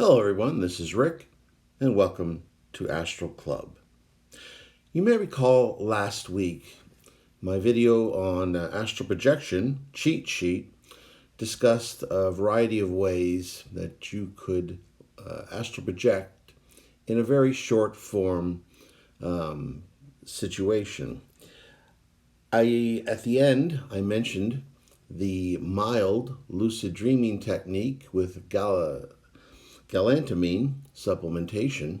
Hello everyone, this is Rick, and welcome to Astral Club. You may recall last week my video on astral projection cheat sheet discussed a variety of ways that you could astral project in a very short form situation. At the end, I mentioned the mild lucid dreaming technique with Galantamine supplementation,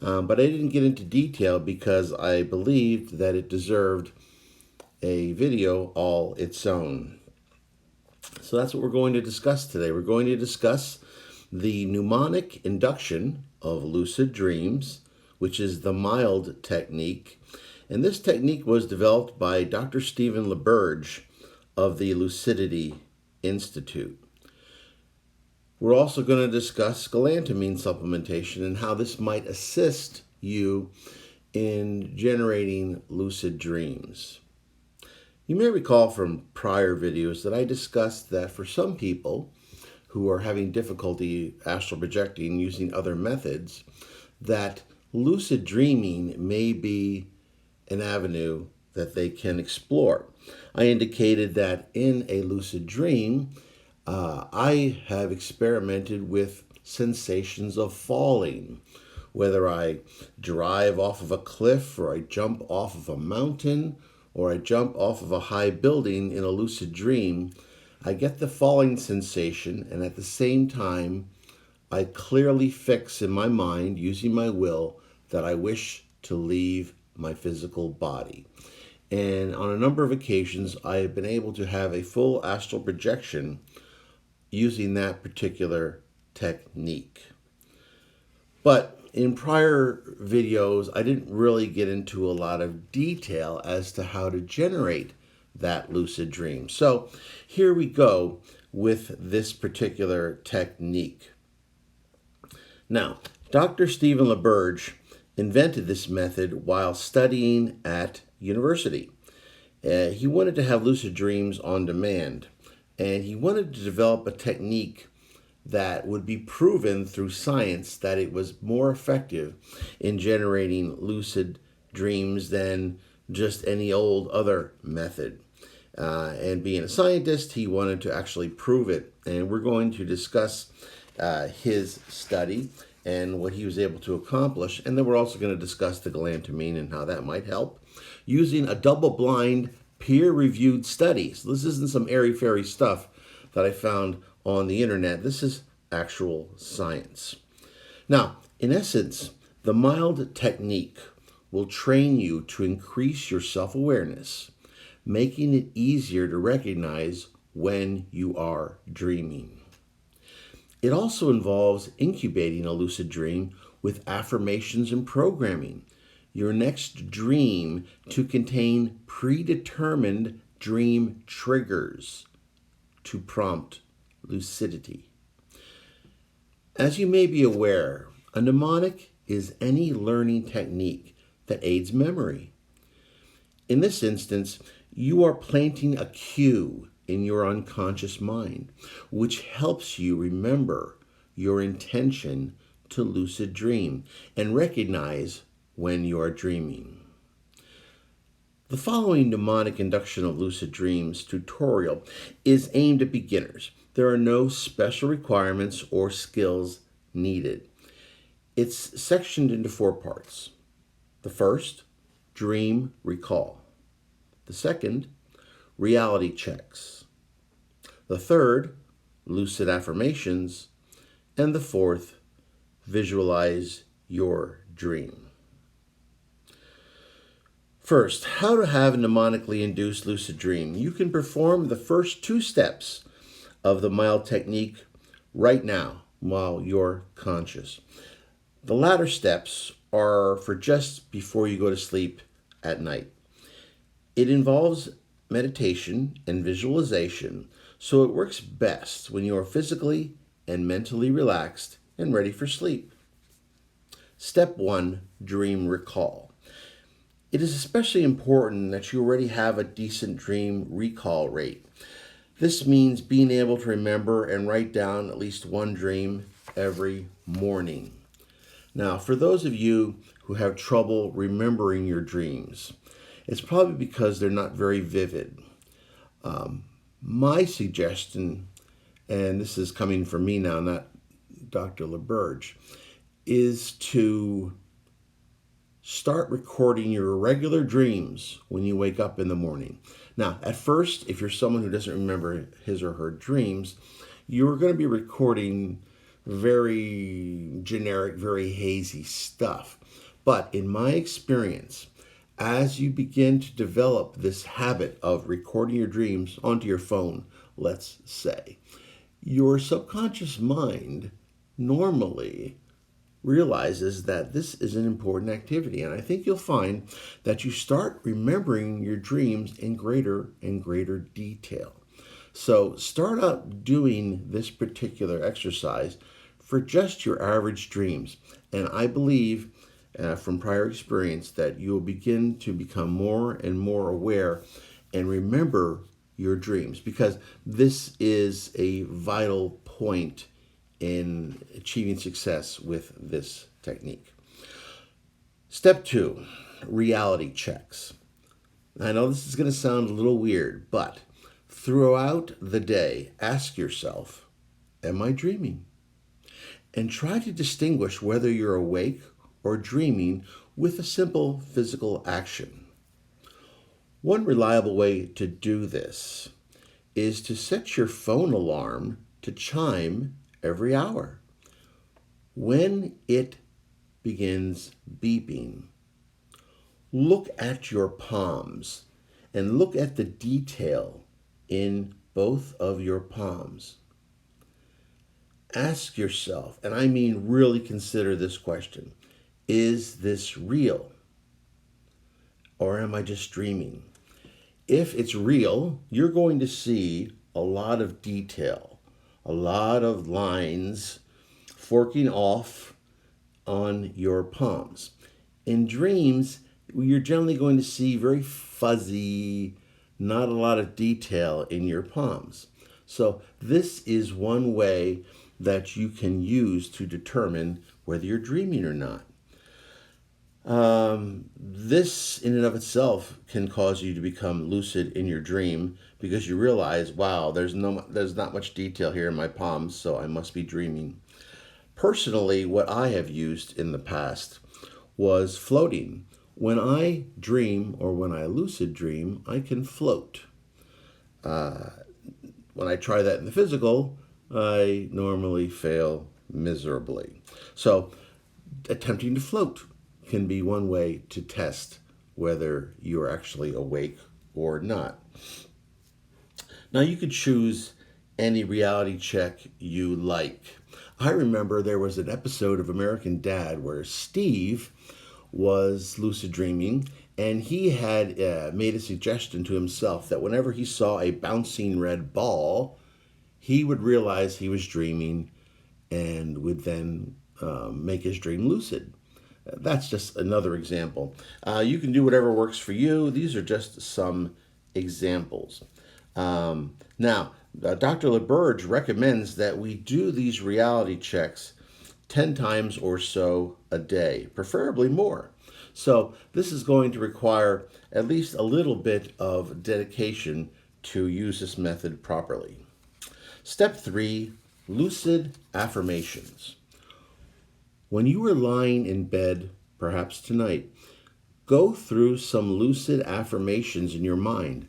but I didn't get into detail because I believed that it deserved a video all its own. So that's what we're going to discuss today. We're going to discuss the mnemonic induction of lucid dreams, which is the mild technique. And this technique was developed by Dr. LaBerge of the Lucidity Institute. We're also going to discuss galantamine supplementation and how this might assist you in generating lucid dreams. You may recall from prior videos that I discussed that for some people who are having difficulty astral projecting using other methods, that lucid dreaming may be an avenue that they can explore. I indicated that in a lucid dream, I have experimented with sensations of falling, whether I drive off of a cliff or I jump off of a mountain or I jump off of a high building in a lucid dream. I get the falling sensation, and at the same time, I clearly fix in my mind, using my will, that I wish to leave my physical body. And on a number of occasions, I have been able to have a full astral projection using that particular technique. But in prior videos, I didn't really get into a lot of detail as to how to generate that lucid dream. So here we go with this particular technique. Now, Dr. LaBerge invented this method while studying at university. He wanted to have lucid dreams on demand, and he wanted to develop a technique that would be proven through science that it was more effective in generating lucid dreams than just any old other method. And being a scientist, he wanted to actually prove it. And we're going to discuss his study and what he was able to accomplish. And then we're also going to discuss the galantamine and how that might help using a double-blind, peer-reviewed study. So this isn't some airy-fairy stuff that I found on the internet. This is actual science. Now, in essence, the mild technique will train you to increase your self-awareness, making it easier to recognize when you are dreaming. It also involves incubating a lucid dream with affirmations and programming your next dream to contain predetermined dream triggers to prompt lucidity. As you may be aware, a mnemonic is any learning technique that aids memory. In this instance, you are planting a cue in your unconscious mind, which helps you remember your intention to lucid dream and recognize when you are dreaming. The following mnemonic induction of lucid dreams tutorial is aimed at beginners. There are no special requirements or skills needed. It's sectioned into 4 parts. The first, dream recall. The second, reality checks. The third, lucid affirmations. And the fourth, visualize your dream. First, how to have a mnemonically induced lucid dream. You can perform the first 2 steps of the mild technique right now while you're conscious. The latter steps are for just before you go to sleep at night. It involves meditation and visualization, so it works best when you are physically and mentally relaxed and ready for sleep. Step 1, dream recall. It is especially important that you already have a decent dream recall rate. This means being able to remember and write down at least one dream every morning. Now, for those of you who have trouble remembering your dreams, it's probably because they're not very vivid. My suggestion, and this is coming from me now, not Dr. LaBerge, is to start recording your regular dreams when you wake up in the morning. Now, at first, if you're someone who doesn't remember his or her dreams, you're going to be recording very generic, very hazy stuff. But in my experience, as you begin to develop this habit of recording your dreams onto your phone, let's say, your subconscious mind normally realizes that this is an important activity. And I think you'll find that you start remembering your dreams in greater and greater detail. So start out doing this particular exercise for just your average dreams. And I believe from prior experience that you will begin to become more and more aware and remember your dreams, because this is a vital point in achieving success with this technique. Step 2, reality checks. I know this is going to sound a little weird, but throughout the day, ask yourself, am I dreaming? And try to distinguish whether you're awake or dreaming with a simple physical action. One reliable way to do this is to set your phone alarm to chime every hour. When it begins beeping, look at your palms and look at the detail in both of your palms. Ask yourself, and I mean really consider this question, is this real? Or am I just dreaming? If it's real, you're going to see a lot of detail, a lot of lines forking off on your palms. In dreams, you're generally going to see very fuzzy, not a lot of detail in your palms. So this is one way that you can use to determine whether you're dreaming or not. This in and of itself can cause you to become lucid in your dream, because you realize, wow, there's not much detail here in my palms, so I must be dreaming. Personally, what I have used in the past was floating. When I dream or when I lucid dream, I can float. When I try that in the physical, I normally fail miserably. So attempting to float can be one way to test whether you're actually awake or not. Now, you could choose any reality check you like. I remember there was an episode of American Dad where Steve was lucid dreaming, and he had made a suggestion to himself that whenever he saw a bouncing red ball, he would realize he was dreaming and would then make his dream lucid. That's just another example. You can do whatever works for you. These are just some examples. Now, Dr. LaBerge recommends that we do these reality checks 10 times or so a day, preferably more. So this is going to require at least a little bit of dedication to use this method properly. Step 3, lucid affirmations. When you are lying in bed, perhaps tonight, go through some lucid affirmations in your mind.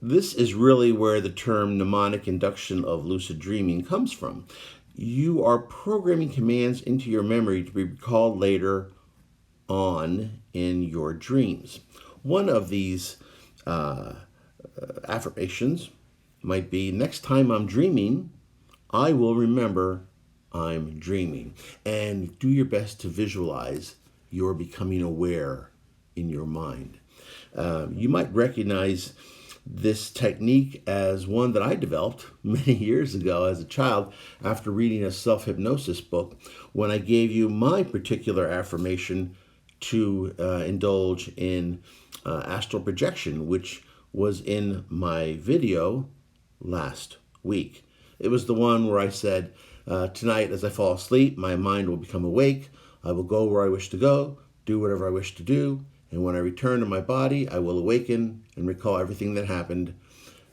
This is really where the term mnemonic induction of lucid dreaming comes from. You are programming commands into your memory to be recalled later on in your dreams. One of these affirmations might be, next time I'm dreaming, I will remember I'm dreaming. And do your best to visualize you're becoming aware in your mind. You might recognize this technique as one that I developed many years ago as a child after reading a self-hypnosis book, when I gave you my particular affirmation to indulge in astral projection, which was in my video last week. It was the one where I said, Tonight, as I fall asleep, my mind will become awake. I will go where I wish to go, do whatever I wish to do, and when I return to my body, I will awaken and recall everything that happened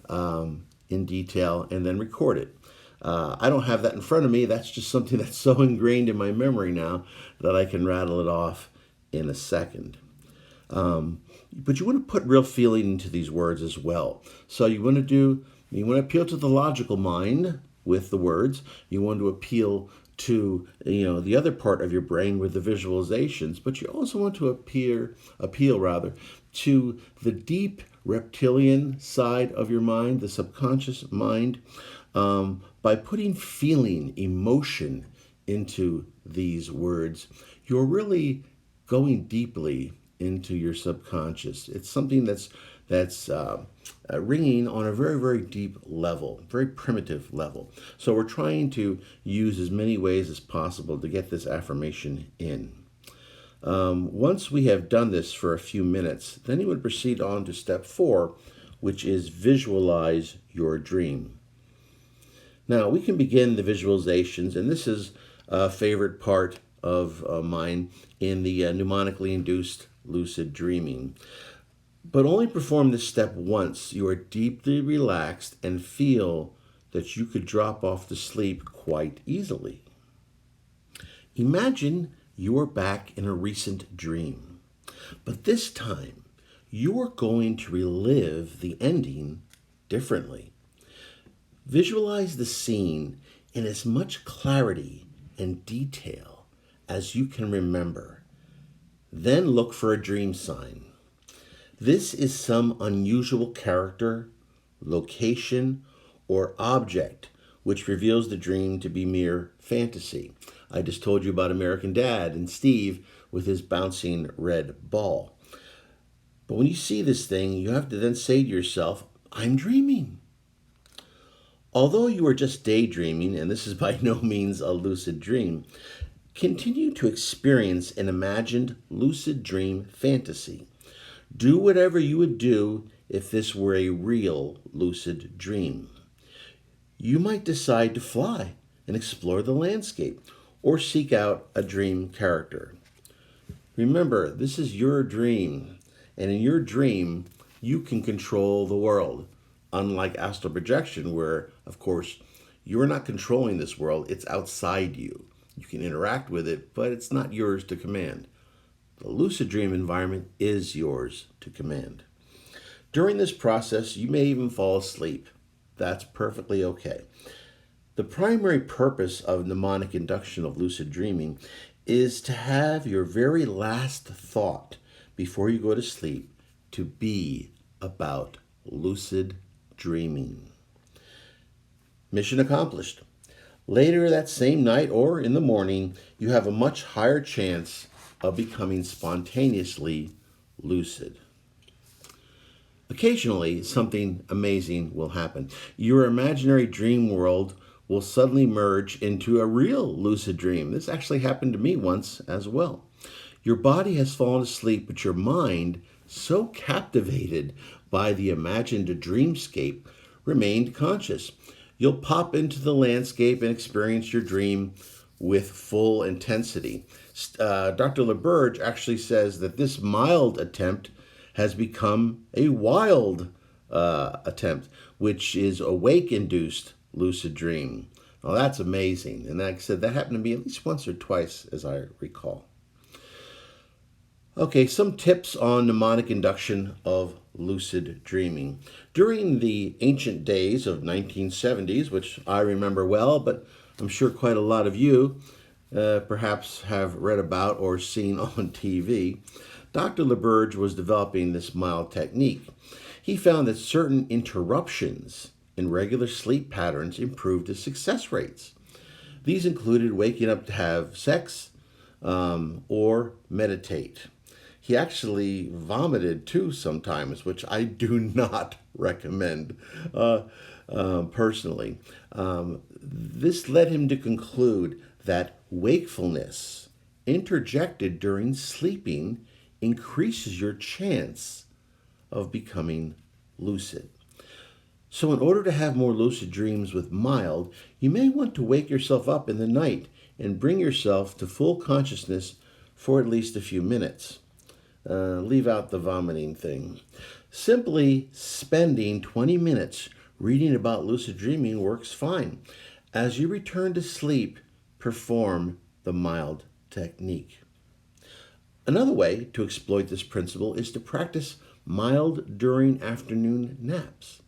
in detail and then record it. I don't have that in front of me. That's just something that's so ingrained in my memory now that I can rattle it off in a second. But you want to put real feeling into these words as well. So you want to appeal to the logical mind with the words. You want to appeal to the other part of your brain with the visualizations, but you also want to appeal to the deep reptilian side of your mind, the subconscious mind, by putting feeling, emotion into these words. You're really going deeply into your subconscious. It's something that's ringing on a very, very deep level, very primitive level. So we're trying to use as many ways as possible to get this affirmation in. Once we have done this for a few minutes, then you would proceed on to step 4, which is visualize your dream. Now, we can begin the visualizations, and this is a favorite part of mine in the mnemonically induced lucid dreaming. But only perform this step once you are deeply relaxed and feel that you could drop off to sleep quite easily. Imagine you are back in a recent dream, but this time you are going to relive the ending differently. Visualize the scene in as much clarity and detail as you can remember. Then look for a dream sign. This is some unusual character, location, or object which reveals the dream to be mere fantasy. I just told you about American Dad and Steve with his bouncing red ball. But when you see this thing, you have to then say to yourself, I'm dreaming. Although you are just daydreaming, and this is by no means a lucid dream, continue to experience an imagined lucid dream fantasy. Do whatever you would do if this were a real lucid dream. You might decide to fly and explore the landscape or seek out a dream character. Remember, this is your dream, and in your dream, you can control the world. Unlike astral projection, where, of course, you're not controlling this world, it's outside you. You can interact with it, but it's not yours to command. The lucid dream environment is yours to command. During this process, you may even fall asleep. That's perfectly okay. The primary purpose of mnemonic induction of lucid dreaming is to have your very last thought before you go to sleep to be about lucid dreaming. Mission accomplished. Later that same night or in the morning, you have a much higher chance of becoming spontaneously lucid. Occasionally, something amazing will happen. Your imaginary dream world will suddenly merge into a real lucid dream. This actually happened to me once as well. Your body has fallen asleep, but your mind, so captivated by the imagined dreamscape, remained conscious. You'll pop into the landscape and experience your dream with full intensity. Dr. LaBerge actually says that this mild attempt has become a wild attempt, which is a wake-induced lucid dream. Well, that's amazing. And like I said, that happened to me at least once or twice, as I recall. Okay, some tips on mnemonic induction of lucid dreaming. During the ancient days of 1970s, which I remember well, but I'm sure quite a lot of you perhaps have read about or seen on TV, Dr. LaBerge was developing this mild technique. He found that certain interruptions in regular sleep patterns improved the success rates. These included waking up to have sex or meditate. He actually vomited too sometimes, which I do not recommend personally. This led him to conclude that wakefulness interjected during sleeping increases your chance of becoming lucid. So in order to have more lucid dreams with mild, you may want to wake yourself up in the night and bring yourself to full consciousness for at least a few minutes. Leave out the vomiting thing. Simply spending 20 minutes reading about lucid dreaming works fine. As you return to sleep, perform the mild technique. Another way to exploit this principle is to practice mild during afternoon naps.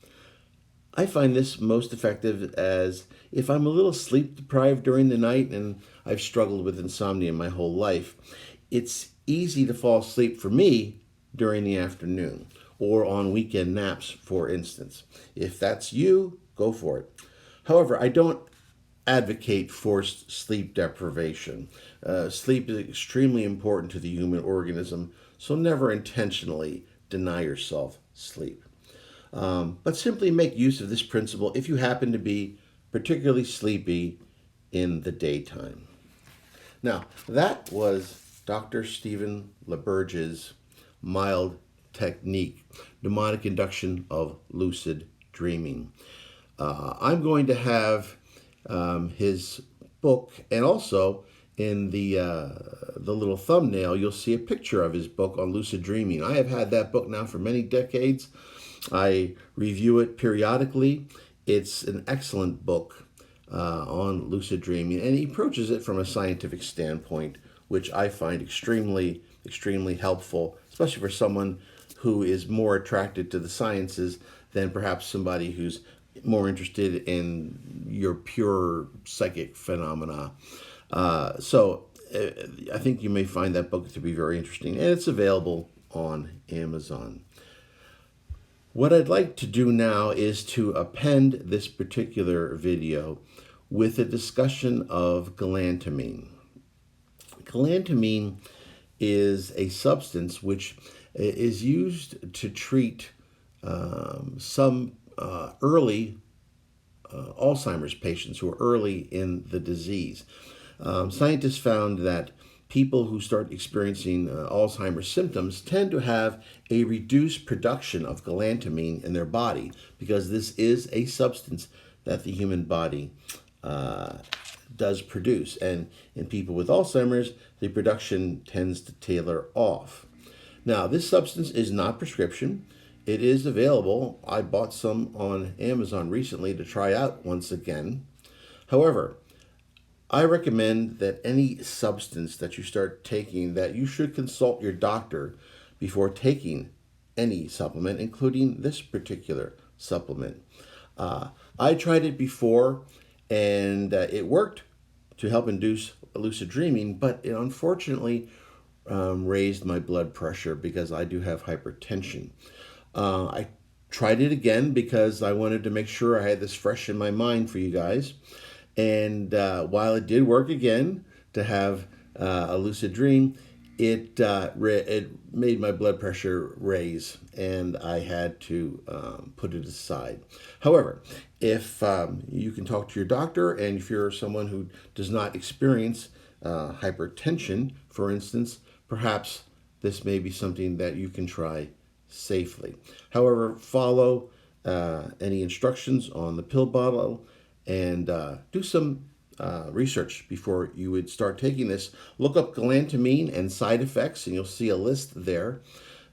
I find this most effective as if I'm a little sleep deprived during the night, and I've struggled with insomnia my whole life. It's easy to fall asleep for me during the afternoon or on weekend naps, for instance. If that's you, go for it. However, I don't advocate forced sleep deprivation. Sleep is extremely important to the human organism, so never intentionally deny yourself sleep. But simply make use of this principle if you happen to be particularly sleepy in the daytime. Now, that was Dr. Stephen LaBerge's mild technique, mnemonic induction of lucid dreaming. I'm going to have his book, and also in the little thumbnail, you'll see a picture of his book on lucid dreaming. I have had that book now for many decades. I review it periodically. It's an excellent book on lucid dreaming, and he approaches it from a scientific standpoint, which I find extremely, extremely helpful, especially for someone who is more attracted to the sciences than perhaps somebody who's more interested in your pure psychic phenomena. I think you may find that book to be very interesting, and it's available on Amazon. What I'd like to do now is to append this particular video with a discussion of galantamine. Galantamine is a substance which is used to treat some early Alzheimer's patients who are early in the disease. Scientists found that people who start experiencing Alzheimer's symptoms tend to have a reduced production of galantamine in their body, because this is a substance that the human body does produce. And in people with Alzheimer's, the production tends to taper off. Now, this substance is not prescription. It is available. I bought some on Amazon recently to try out once again. However, I recommend that any substance that you start taking, that you should consult your doctor before taking any supplement, including this particular supplement. I tried it before, and it worked to help induce lucid dreaming, but it unfortunately raised my blood pressure because I do have hypertension. I tried it again because I wanted to make sure I had this fresh in my mind for you guys. And while it did work again to have a lucid dream, it made my blood pressure raise, and I had to put it aside. However, if you can talk to your doctor, and if you're someone who does not experience hypertension, for instance, perhaps this may be something that you can try safely. However, follow any instructions on the pill bottle, and do some research before you would start taking this. Look up galantamine and side effects, and you'll see a list there.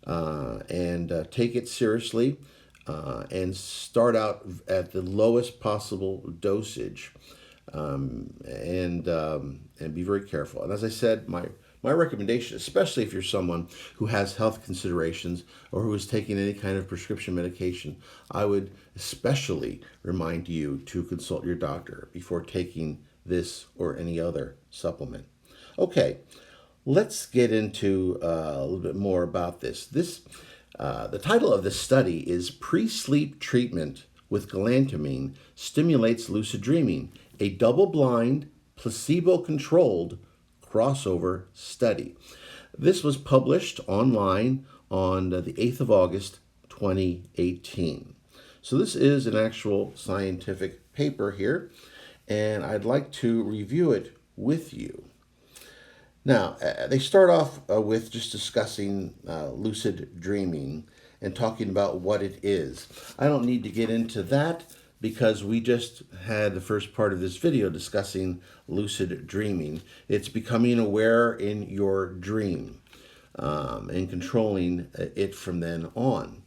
And take it seriously, and start out at the lowest possible dosage, and be very careful. And as I said, my recommendation, especially if you're someone who has health considerations or who is taking any kind of prescription medication, I would especially remind you to consult your doctor before taking this or any other supplement. Okay, let's get into a little bit more about this. The title of this study is Pre-Sleep Treatment with Galantamine Stimulates Lucid Dreaming, a double-blind, placebo-controlled crossover study. This was published online on the 8th of August, 2018. So this is an actual scientific paper here, and I'd like to review it with you. Now, they start off with just discussing lucid dreaming, and talking about what it is. I don't need to get into that because we just had the first part of this video discussing lucid dreaming. It's becoming aware in your dream and controlling it from then on.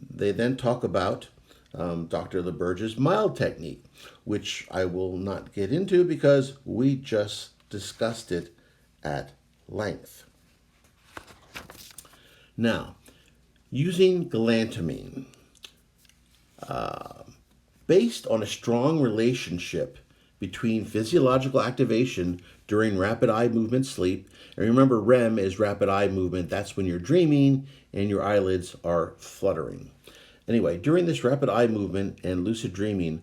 They then talk about Dr. LaBerge's mild technique, which I will not get into because we just discussed it at length. Now, using galantamine, based on a strong relationship between physiological activation during rapid eye movement sleep, and remember REM is rapid eye movement, that's when you're dreaming and your eyelids are fluttering. Anyway, during this rapid eye movement and lucid dreaming,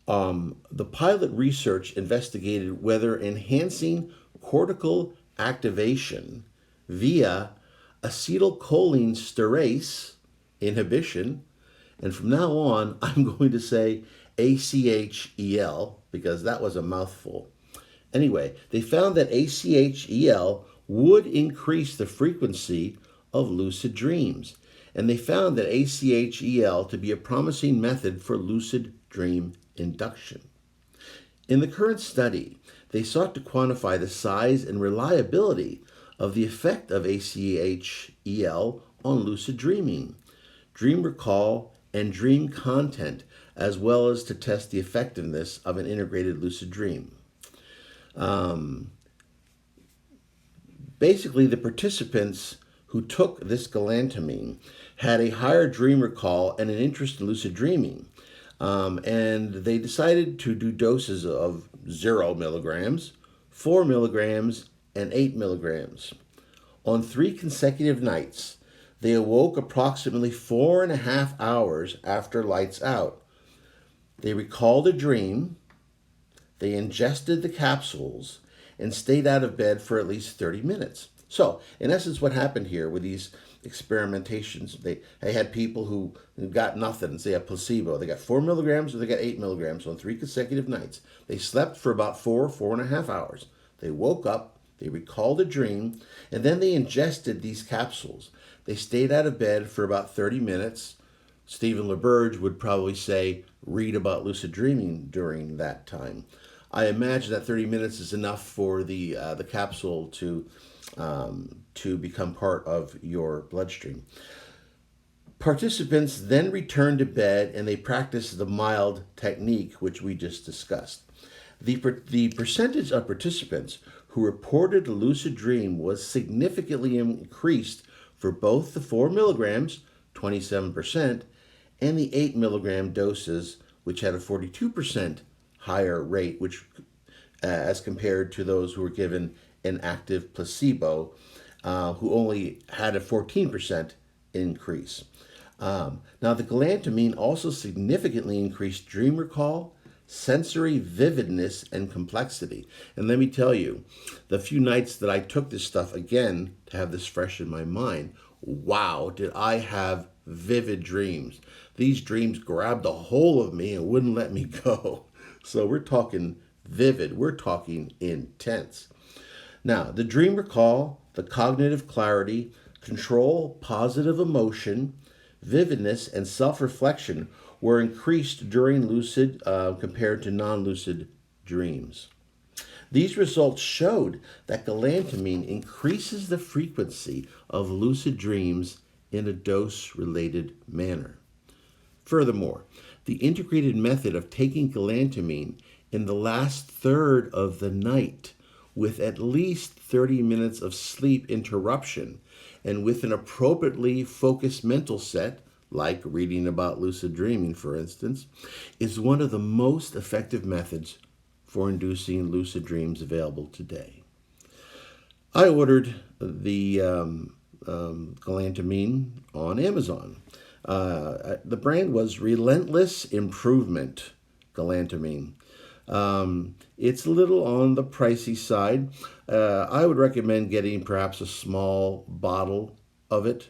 the pilot research investigated whether enhancing cortical activation via acetylcholinesterase inhibition, and from now on I'm going to say ACHEL because that was a mouthful. Anyway, they found that ACHEL would increase the frequency of lucid dreams, and they found that ACHEL to be a promising method for lucid dream induction. In the current study, they sought to quantify the size and reliability of the effect of ACHEL on lucid dreaming, dream recall, and dream content, as well as to test the effectiveness of an integrated lucid dream. Basically, the participants who took this galantamine had a higher dream recall and an interest in lucid dreaming. And they decided to do doses of 0 milligrams, 4 milligrams, and 8 milligrams. On 3 consecutive nights, they awoke approximately 4.5 hours after lights out. They recalled a dream, they ingested the capsules, and stayed out of bed for at least 30 minutes. So, in essence, what happened here with these experimentations, they had people who got nothing, say a placebo. They got 4 milligrams or they got 8 milligrams on 3 consecutive nights. They slept for about 4.5 hours. They woke up, they recalled a dream, and then they ingested these capsules. They stayed out of bed for about 30 minutes. Stephen LaBerge would probably say, read about lucid dreaming during that time. I imagine that 30 minutes is enough for the capsule to become part of your bloodstream. Participants then returned to bed and they practiced the mild technique, which we just discussed. The percentage of participants who reported a lucid dream was significantly increased for both the 4 milligrams, 27%, and the 8 milligram doses, which had a 42% higher rate, which as compared to those who were given an active placebo, who only had a 14% increase. Now, the galantamine also significantly increased dream recall, sensory vividness, and complexity. And let me tell you, the few nights that I took this stuff again to have this fresh in my mind, wow, did I have vivid dreams. These dreams grabbed a hold of me and wouldn't let me go. So we're talking vivid, we're talking intense. Now, the dream recall, the cognitive clarity, control, positive emotion, vividness, and self-reflection were increased during lucid compared to non-lucid dreams. These results showed that galantamine increases the frequency of lucid dreams in a dose-related manner. Furthermore, the integrated method of taking galantamine in the last third of the night with at least 30 minutes of sleep interruption and with an appropriately focused mental set, like reading about lucid dreaming, for instance, is one of the most effective methods for inducing lucid dreams available today. I ordered the galantamine on Amazon. The brand was Relentless Improvement Galantamine. It's a little on the pricey side. I would recommend getting perhaps a small bottle of it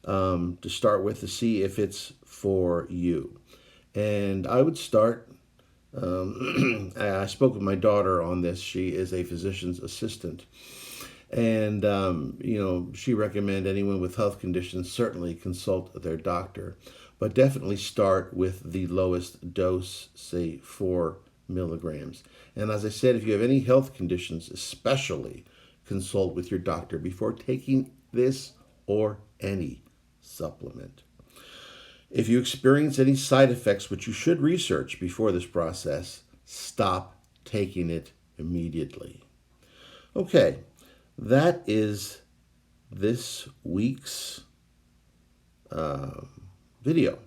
to start with to see if it's for you. And I would start, I spoke with my daughter on this. She is a physician's assistant. And, she recommended anyone with health conditions certainly consult their doctor, but definitely start with the lowest dose, say 4 milligrams. And as I said, if you have any health conditions, especially consult with your doctor before taking this or any supplement. If you experience any side effects, which you should research before this process, stop taking it immediately. Okay, that is this week's video.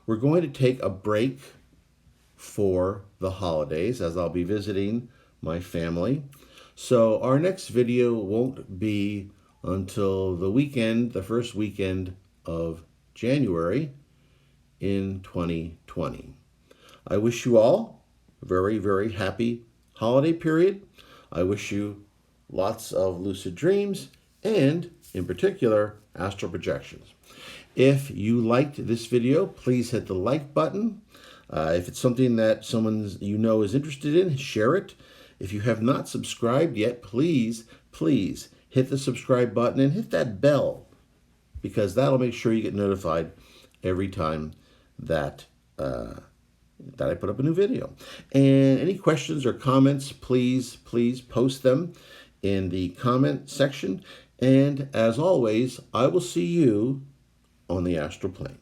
We're going to take a break for the holidays as I'll be visiting my family. So our next video won't be until the first weekend of January in 2020. I wish you all a very, very happy holiday period. I wish you lots of lucid dreams and, in particular, astral projections. If you liked this video, please hit the like button. If it's something that someone is interested in, share it. If you have not subscribed yet, please hit the subscribe button and hit that bell, because that'll make sure you get notified every time that I put up a new video. And any questions or comments, please post them in the comment section. And as always, I will see you on the astral plane.